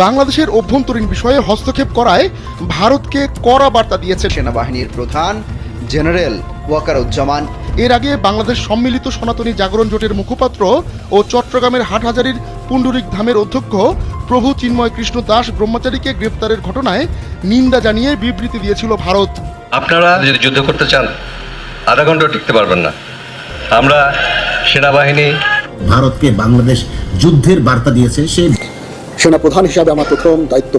বাংলাদেশের অভ্যন্তরীণ বিষয়ে হস্তক্ষেপ করায় ভারতকে কড়া বার্তা দিয়েছে সেনাবাহিনীর প্রধান জেনারেল ওয়াকারুজ্জামান। এর আগে বাংলাদেশ সম্মিলিত সনাতনী জাগরণ জোটের মুখপাত্র ও চট্টগ্রামের হাটহাজারীর পুণ্ডরিক ধামের অধ্যক্ষ প্রভু চিন্ময় কৃষ্ণ দাস ব্রহ্মচারীকে গ্রেপ্তারের ঘটনায় নিন্দা জানিয়ে বিবৃতি দিয়েছিল ভারত। আপনারা যদি যুদ্ধ করতে চান আধা ঘন্টা টিকতে পারবেন না। আমরা সেনাবাহিনী ভারতকে বাংলাদেশ যুদ্ধের বার্তা দিয়েছে। সেই সেনাপ্রধান হিসাবে আমার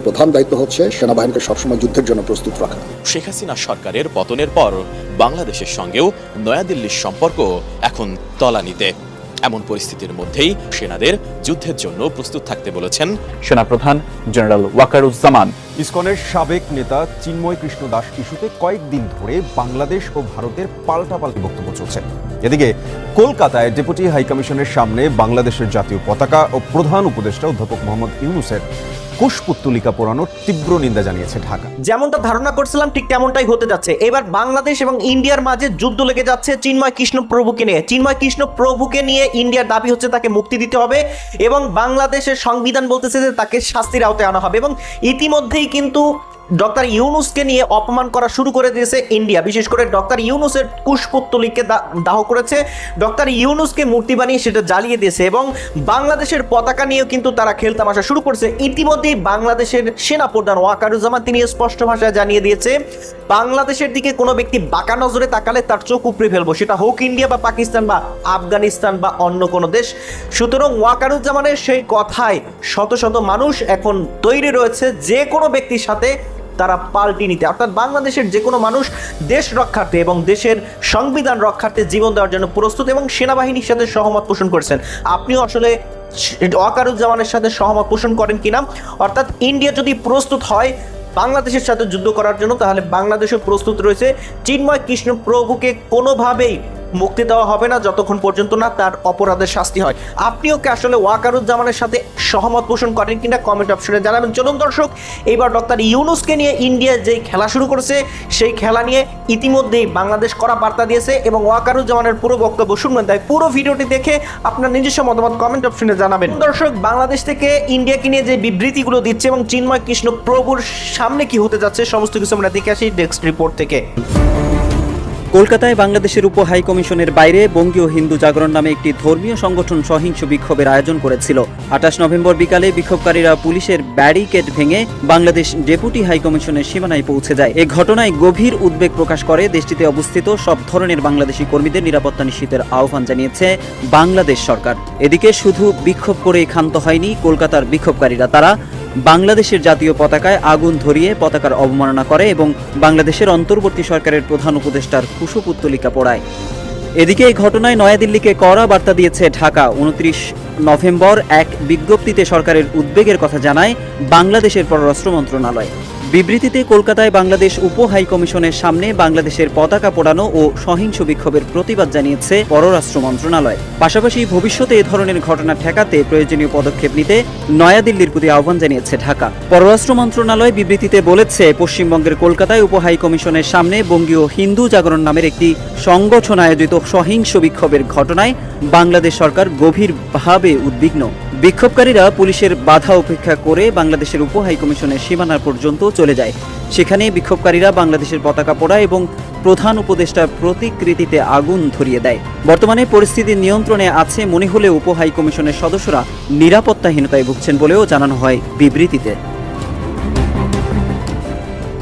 প্রধান দায়িত্ব হচ্ছে সেনাবাহিনীকে সবসময় যুদ্ধের জন্য প্রস্তুত রাখা। শেখ হাসিনা সরকারের পতনের পর বাংলাদেশের সঙ্গেও নয়াদিল্লির সম্পর্ক এখন তলানিতে। এমন পরিস্থিতির মধ্যেই সেনাদের যুদ্ধের জন্য প্রস্তুত থাকতে বলেছেন সেনাপ্রধান জেনারেল ওয়াকারুজ্জামান। ইসকনের সাবেক নেতা চিন্ময় কৃষ্ণ দাস ইস্যুতে কয়েকদিন ধরে বাংলাদেশ ও ভারতের পাল্টাপাল্টি বক্তব্য চলছে। এদিকে কলকাতায় ডেপুটি হাইকমিশনের সামনে বাংলাদেশের জাতীয় পতাকা ও প্রধান উপদেষ্টা অধ্যাপক মোহাম্মদ ইউনূসের কুশপুত্তলিকা পোড়ানোর তীব্র নিন্দা জানিয়েছে ঢাকা। যেমনটা ধারণা করছিলাম ঠিক তেমনটাই হতে যাচ্ছে। এবার বাংলাদেশ এবং ইন্ডিয়ার মাঝে যুদ্ধ লেগে যাচ্ছে চিন্ময় কৃষ্ণ প্রভুকে নিয়ে। চিন্ময় কৃষ্ণ প্রভুকে নিয়ে ইন্ডিয়ার দাবি হচ্ছে তাকে মুক্তি দিতে হবে এবং বাংলাদেশের সংবিধান বলতেছে যে তাকে শাস্তির আওতায় আনা হবে। এবং ইতিমধ্যেই কিন্তু ডক্টর ইউনূসকে নিয়ে অপমান করা শুরু করে দিয়েছে ইন্ডিয়া। বিশেষ করে ডক্টর ইউনূসের কুশপুত্তলিকে দাহ করেছে, ডক্টর ইউনূসকে মূর্তি বানিয়ে সেটা জ্বালিয়ে দিয়েছে এবং বাংলাদেশের পতাকা নিয়েও কিন্তু তারা খেলতামাশা শুরু করছে। ইতিমধ্যেই বাংলাদেশের সেনাপ্রধান ওয়াকারুজ্জামান তিনি স্পষ্ট ভাষায় জানিয়ে দিয়েছে বাংলাদেশের দিকে কোনো ব্যক্তি বাঁকা নজরে তাকালে তার চোখ উপড়ে ফেলবো, সেটা হোক ইন্ডিয়া বা পাকিস্তান বা আফগানিস্তান বা অন্য কোনো দেশ। সুতরাং ওয়াকারুজ্জামানের সেই কথায় শত শত মানুষ এখন তৈরি রয়েছে যে কোনো ব্যক্তির সাথে তারা পাল্টি নিতে। অর্থাৎ বাংলাদেশের যে কোনো মানুষ দেশ রক্ষার্থে এবং দেশের সংবিধান রক্ষার্থে জীবন দেওয়ার জন্য প্রস্তুত এবং সেনাবাহিনীর সাথে সহমত পোষণ করছেন। আপনিও আসলে ওয়াকারুজ্জামানের সাথে সহমত পোষণ করেন কিনা? অর্থাৎ ইন্ডিয়া যদি প্রস্তুত হয় বাংলাদেশের সাথে যুদ্ধ করার জন্য তাহলে বাংলাদেশও প্রস্তুত রয়েছে। চিন্ময় কৃষ্ণ প্রভুকে কোনোভাবেই মুক্তি দেওয়া হবে না যতক্ষণ পর্যন্ত না তার অপরাধের শাস্তি হয়। আপনিও কি আসলে ওয়াকারুজ্জামানের সাথে সহমত পোষণ করেন কিনা কমেন্ট অপশনে জানাবেন। চলুন দর্শক, এইবার ডক্টর ইউনূসকে নিয়ে ইন্ডিয়া যেই খেলা শুরু করেছে সেই খেলা নিয়ে ইতিমধ্যেই বাংলাদেশ কড়া বার্তা দিয়েছে এবং ওয়াকারুজ্জামানের পুরো বক্তব্য শুনবেন। তাই পুরো ভিডিওটি দেখে আপনার নিজস্ব মতামত কমেন্ট অপশনে জানাবেন। দর্শক, বাংলাদেশ থেকে ইন্ডিয়াকে নিয়ে যে বিবৃতিগুলো দিচ্ছে এবং চিন্ময় কৃষ্ণ প্রভুর সামনে কি হতে যাচ্ছে সমস্ত কিছু আমরা দেখে আসি ডেস্ক রিপোর্ট থেকে। কলকাতায় বাংলাদেশের উপ হাই কমিশনের বাইরে বঙ্গীয় হিন্দু জাগরণ নামে একটি ধর্মীয় সংগঠন সহিংস বিক্ষোভের আয়োজন করেছিল। 28 নভেম্বর বিকালে বিক্ষোভকারীরা পুলিশের ব্যারিকেড ভেঙে বাংলাদেশ ডেপুটি হাই কমিশনের সীমানায় পৌঁছে যায়। এ ঘটনায় গভীর উদ্বেগ প্রকাশ করে দেশটিতে অবস্থিত সব ধরনের বাংলাদেশি কর্মীদের নিরাপত্তা নিশ্চিতের আহ্বান জানিয়েছে বাংলাদেশ সরকার। এদিকে শুধু বিক্ষোভ করেই ক্ষান্ত হয়নি কলকাতার বিক্ষোভকারীরা। তারা বাংলাদেশের জাতীয় পতাকায় আগুন ধরিয়ে পতাকার অবমাননা করে এবং বাংলাদেশের অন্তর্বর্তী সরকারের প্রধান উপদেষ্টার কুশপুত্তলিকা পোড়ায়। এদিকে এই ঘটনায় নয়াদিল্লিকে কড়া বার্তা দিয়েছে ঢাকা। 29 নভেম্বর এক বিজ্ঞপ্তিতে সরকারের উদ্বেগের কথা জানায় বাংলাদেশের পররাষ্ট্র মন্ত্রণালয়। বিবৃতিতে কলকাতায় বাংলাদেশ উপ হাই কমিশনের সামনে বাংলাদেশের পতাকা পোড়ানো ও সহিংস বিক্ষোভের প্রতিবাদ জানিয়েছে পররাষ্ট্র মন্ত্রণালয়। পাশাপাশি ভবিষ্যতে এ ধরনের ঘটনা ঠেকাতে প্রয়োজনীয় পদক্ষেপ নিতে নয়াদিল্লির প্রতি আহ্বান জানিয়েছে ঢাকা। পররাষ্ট্র মন্ত্রণালয় বিবৃতিতে বলেছে পশ্চিমবঙ্গের কলকাতায় উপ হাই কমিশনের সামনে বঙ্গীয় হিন্দু জাগরণ নামের একটি সংগঠন আয়োজিত সহিংস বিক্ষোভের ঘটনায় বাংলাদেশ সরকার গভীরভাবে উদ্বিগ্ন। বিক্ষোভকারীরা পুলিশের বাধা উপেক্ষা করে বাংলাদেশের উপ হাই কমিশনের সীমানা পর্যন্ত চলে যায়। সেখানে বিক্ষোভকারীরা বাংলাদেশের পতাকা পোড়ায় এবং প্রধান উপদেষ্টার প্রতিকৃতিতে আগুন ধরিয়ে দেয়। বর্তমানে পরিস্থিতি নিয়ন্ত্রণে আছে মনে হলেও উপ হাই কমিশনের সদস্যরা নিরাপত্তাহীনতায় ভুগছেন বলেও জানানো হয় বিবৃতিতে।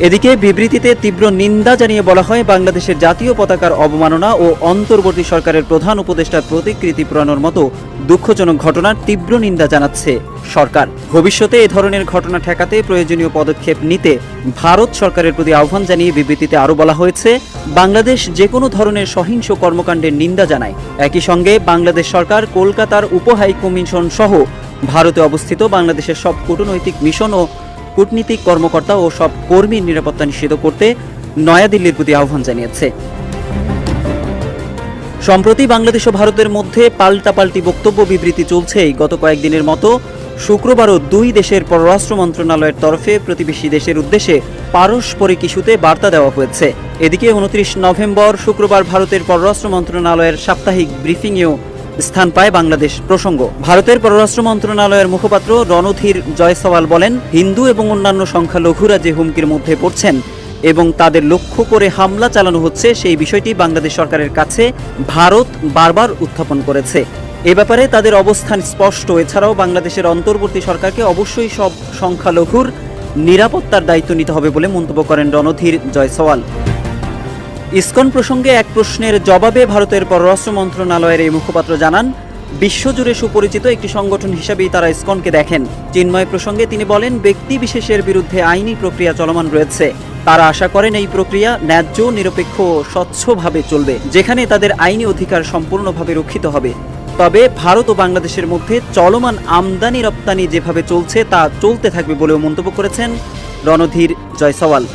এদিকে বিবৃতিতে তীব্র নিন্দা জানিয়ে বলা হয় বাংলাদেশের জাতীয় পতাকার অবমাননা ও অন্তর্বর্তী সরকারের প্রধান উপদেষ্টার প্রতিকৃতি পোড়ানোর মতো দুঃখজনক ঘটনার তীব্র নিন্দা জানাচ্ছে সরকার। ভবিষ্যতে এ ধরনের ঘটনা ঠেকাতে প্রয়োজনীয় পদক্ষেপ নিতে ভারত সরকারের প্রতি আহ্বান জানিয়ে বিবৃতিতে আরও বলা হয়েছে বাংলাদেশ যে কোনো ধরনের সহিংস কর্মকাণ্ডের নিন্দা জানায়। একই সঙ্গে বাংলাদেশ সরকার কলকাতার উপ হাই কমিশন সহ ভারতে অবস্থিত বাংলাদেশের সব কূটনৈতিক মিশন ও কূটনীতিক কর্মকর্তা ও সব কর্মীর নিরাপত্তা নিশ্চিত করতে নয়াদিল্লির প্রতি আহ্বান জানিয়েছে। সম্প্রতি বাংলাদেশ ও ভারতের মধ্যে পাল্টাপাল্টি বক্তব্য বিবৃতি চলছেই। গত কয়েকদিনের মতো শুক্রবারও দুই দেশের পররাষ্ট্র মন্ত্রণালয়ের তরফে প্রতিবেশী দেশের উদ্দেশ্যে পারস্পরিক ইস্যুতে বার্তা দেওয়া হয়েছে। এদিকে 29 নভেম্বর শুক্রবার ভারতের পররাষ্ট্র মন্ত্রণালয়ের সাপ্তাহিক ব্রিফিংয়েও স্থান পায় বাংলাদেশ প্রসঙ্গ। ভারতের পররাষ্ট্র মন্ত্রণালয়ের মুখপাত্র রণধীর জয়সওয়াল বলেন, হিন্দু এবং অন্যান্য সংখ্যালঘুরা যে হুমকির মধ্যে পড়ছেন এবং তাদের লক্ষ্য করে হামলা চালানো হচ্ছে, সেই বিষয়টি বাংলাদেশ সরকারের কাছে ভারত বারবার উত্থাপন করেছে। এ ব্যাপারে তাদের অবস্থান স্পষ্ট। এছাড়াও বাংলাদেশের অন্তর্বর্তী সরকারকে অবশ্যই সব সংখ্যালঘুর নিরাপত্তার দায়িত্ব নিতে হবে বলে মন্তব্য করেন রণধীর জয়সওয়াল। ইসকন প্রসঙ্গে এক প্রশ্নের জবাবে ভারতের পররাষ্ট্র মন্ত্রণালয়ের এই মুখপাত্র জানান, বিশ্বজুড়ে সুপরিচিত একটি সংগঠন হিসাবেই তারা ইসকনকে দেখেন। চিন্ময় প্রসঙ্গে তিনি বলেন, ব্যক্তি বিশেষের বিরুদ্ধে আইনি প্রক্রিয়া চলমান রয়েছে। তারা আশা করেন এই প্রক্রিয়া ন্যায্য, নিরপেক্ষ ও স্বচ্ছভাবে চলবে, যেখানে তাদের আইনি অধিকার সম্পূর্ণভাবে রক্ষিত হবে। তবে ভারত ও বাংলাদেশের মধ্যে চলমান আমদানি রপ্তানি যেভাবে চলছে তা চলতে থাকবে বলেও মন্তব্য করেছেন রণধীর জয়সওয়াল।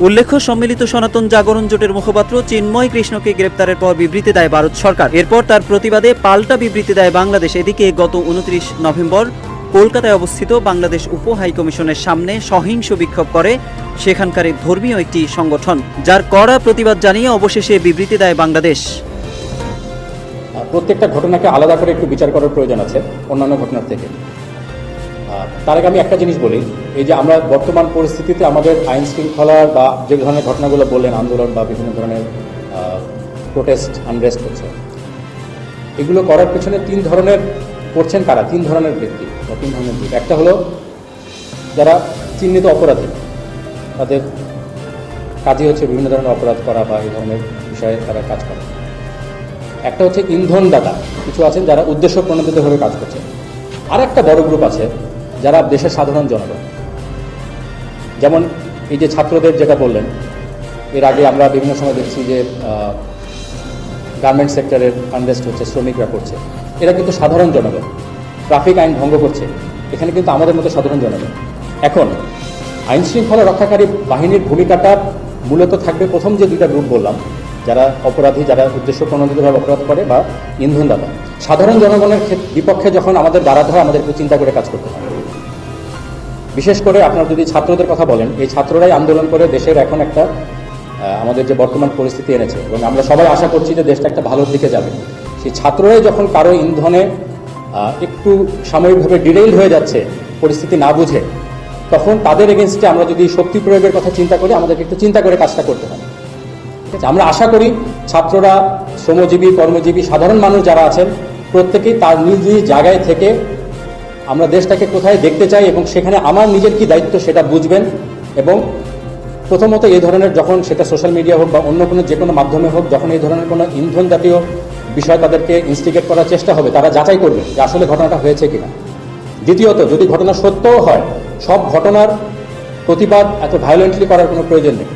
উল্লেখ্য, সম্মিলিত সনাতন জাগরণ জোটের মুখপাত্র চিন্ময় কৃষ্ণকে গ্রেপ্তারের পর বিবৃতি দেয় ভারত সরকার। এরপর তার প্রতিবাদে পাল্টা বিবৃতি দেয় বাংলাদেশ। এদিকে গত 29 নভেম্বর কলকাতায় অবস্থিত বাংলাদেশ উপ হাইকমিশনের সামনে সহিংস বিক্ষোভ করে সেখানকার ধর্মীয় একটি সংগঠন, যার কড়া প্রতিবাদ জানিয়ে অবশেষে বিবৃতি দেয় বাংলাদেশ। প্রত্যেকটা ঘটনাকে আলাদা করে একটু বিচার করার প্রয়োজন আছে অন্যান্য ঘটনার থেকে। তার আগে আমি একটা জিনিস বলি, এই যে আমরা বর্তমান পরিস্থিতিতে আমাদের আইন শৃঙ্খলার বা যে ধরনের ঘটনাগুলো বললেন, আন্দোলন বা বিভিন্ন ধরনের প্রোটেস্ট, আনরেস্ট হচ্ছে, এগুলো করার পেছনে তিন ধরনের করছেন কারা, তিন ধরনের ব্যক্তি বা তিন ধরনের দিক। একটা হলো যারা চিহ্নিত অপরাধী, তাদের কাজই হচ্ছে বিভিন্ন ধরনের অপরাধ করা বা এই ধরনের বিষয়ে তারা কাজ করে। একটা হচ্ছে ইন্ধনদাতা, কিছু আছেন যারা উদ্দেশ্য প্রণোদিতভাবে কাজ করছে। আর একটা বড় গ্রুপ আছে যারা দেশের সাধারণ জনগণ, যেমন এই যে ছাত্রদের যেটা বললেন, এর আগে আমরা বিভিন্ন সময় দেখছি যে গার্মেন্টস সেক্টরের আনরেস্ট হচ্ছে, শ্রমিকরা করছে, এরা কিন্তু সাধারণ জনগণ, ট্রাফিক আইন ভঙ্গ করছে, এখানে কিন্তু আমাদের মতো সাধারণ জনগণ। এখন আইন শৃঙ্খলা রক্ষাকারী বাহিনীর ভূমিকাটা মূলত থাকবে প্রথম যে দুইটা গ্রুপ বললাম, যারা অপরাধী, যারা উদ্দেশ্য প্রণোদিতভাবে অপরাধ করে বা ইন্ধনদাতা। সাধারণ জনগণের বিপক্ষে যখন আমাদের দাঁড়াতে হয়, আমাদেরকে চিন্তা করে কাজ করতে হয়। বিশেষ করে আপনারা যদি ছাত্রদের কথা বলেন, এই ছাত্ররাই আন্দোলন করে দেশের এখন একটা আমাদের যে বর্তমান পরিস্থিতি এনেছে, এবং আমরা সবাই আশা করছি যে দেশটা একটা ভালোর দিকে যাবে। সেই ছাত্ররাই যখন কারো ইন্ধনে একটু সাময়িকভাবে ডিরেইল হয়ে যাচ্ছে পরিস্থিতি না বুঝে, তখন তাদের এগেনস্টে আমরা যদি শক্তি প্রয়োগের কথা চিন্তা করি, আমাদেরকে একটু চিন্তা করে কাজটা করতে হবে। ঠিক আছে, আমরা আশা করি ছাত্ররা, শ্রমজীবী, কর্মজীবী, সাধারণ মানুষ যারা আছেন, প্রত্যেকেই তার নিজ নিজ জায়গায় থেকে আমরা দেশটাকে কোথায় দেখতে চাই এবং সেখানে আমার নিজের কি দায়িত্ব সেটা বুঝবেন। এবং প্রথমত এই ধরনের, যখন সেটা সোশ্যাল মিডিয়া হোক বা অন্য কোনো যে কোনো মাধ্যমে হোক, যখন এই ধরনের কোনো ইন্ধন জাতীয় বিষয় তাদেরকে ইনস্টিগেট করার চেষ্টা হবে, তারা যাচাই করবেন যে আসলে ঘটনাটা হয়েছে কিনা। দ্বিতীয়ত, যদি ঘটনা সত্যও হয়, সব ঘটনার প্রতিবাদ এত ভায়োলেন্টলি করার কোনো প্রয়োজন নেই,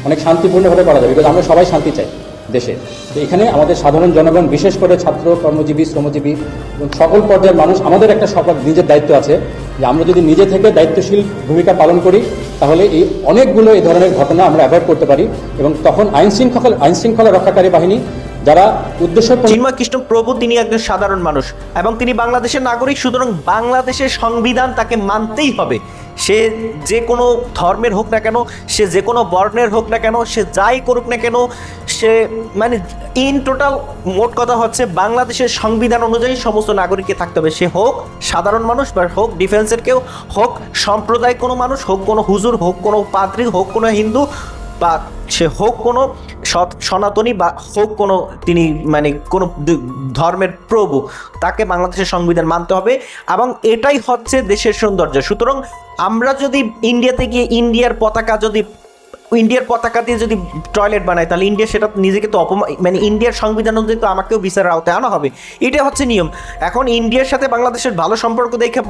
অনেক শান্তিপূর্ণভাবে করা যাবে, বিকজ আমরা সবাই শান্তি চাই দেশে। তো এখানে আমাদের সাধারণ জনগণ, বিশেষ করে ছাত্র, কর্মজীবী, শ্রমজীবী এবং সকল পর্যায়ের মানুষ, আমাদের একটা নিজের দায়িত্ব আছে যে আমরা যদি নিজে থেকে দায়িত্বশীল ভূমিকা পালন করি, তাহলে এই অনেকগুলো এই ধরনের ঘটনা আমরা অ্যাভয়েড করতে পারি। এবং তখন আইন শৃঙ্খলা রক্ষাকারী বাহিনী যারা উদ্দেশ্য। চিন্ময় কৃষ্ণ প্রভু তিনি একজন সাধারণ মানুষ এবং তিনি বাংলাদেশের নাগরিক, সুতরাং বাংলাদেশের সংবিধান তাকে মানতেই হবে। সে যে কোনো ধর্মের হোক না কেন, সে যে কোনো বর্ণের হোক না কেন, সে যাই করুক না কেন, সে মানে ইন টোটাল মোট কথা হচ্ছে বাংলাদেশের সংবিধান অনুযায়ী সমস্ত নাগরিককে থাকতে হবে। সে হোক সাধারণ মানুষ বা হোক ডিফেন্সের কেউ, হোক সম্প্রদায় কোনো মানুষ, হোক কোনো হুজুর, হোক কোনো পাদ্রী, হোক কোনো হিন্দু, বা সে হোক কোনো সনাতনী, বা হোক কোনো তিনি মানে কোনো ধর্মের প্রভু, তাকে বাংলাদেশের সংবিধান মানতে হবে এবং এটাই হচ্ছে দেশের সৌন্দর্য। সুতরাং আমরা যদি ইন্ডিয়াতে গিয়ে ইন্ডিয়ার পতাকা দিয়ে যদি টয়লেট বানায়, তাহলে ইন্ডিয়া সেটা নিজেকে তো মানে ইন্ডিয়ার সংবিধান অনুযায়ী তো আমাকেও বিচারের আওতায় আনা হবে। এটা হচ্ছে নিয়ম। এখন ইন্ডিয়ার সাথে বাংলাদেশের ভালো সম্পর্ক দেখে,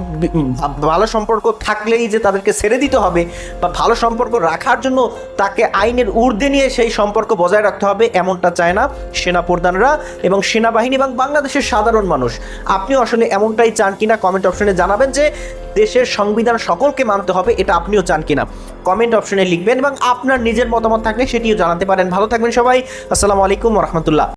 ভালো সম্পর্ক থাকলেই যে তাদেরকে ছেড়ে দিতে হবে বা ভালো সম্পর্ক রাখার জন্য তাকে আইনের ঊর্ধ্বে নিয়ে সেই সম্পর্ক বজায় রাখতে হবে, এমনটা চায় না সেনাপ্রধানরা এবং সেনাবাহিনী এবং বাংলাদেশের সাধারণ মানুষ। আপনিও আসলে এমনটাই চান কিনা কমেন্ট অপশনে জানাবেন যে দেশের সংবিধান সকলকে মানতে হবে, এটা আপনিও চান কিনা কমেন্ট অপশনে লিখবেন এবং আপনার নিজের মতামত থাকলে সেটিও জানাতে পারেন। ভালো থাকবেন সবাই। আসসালামু আলাইকুম ওয়া রাহমাতুল্লাহ।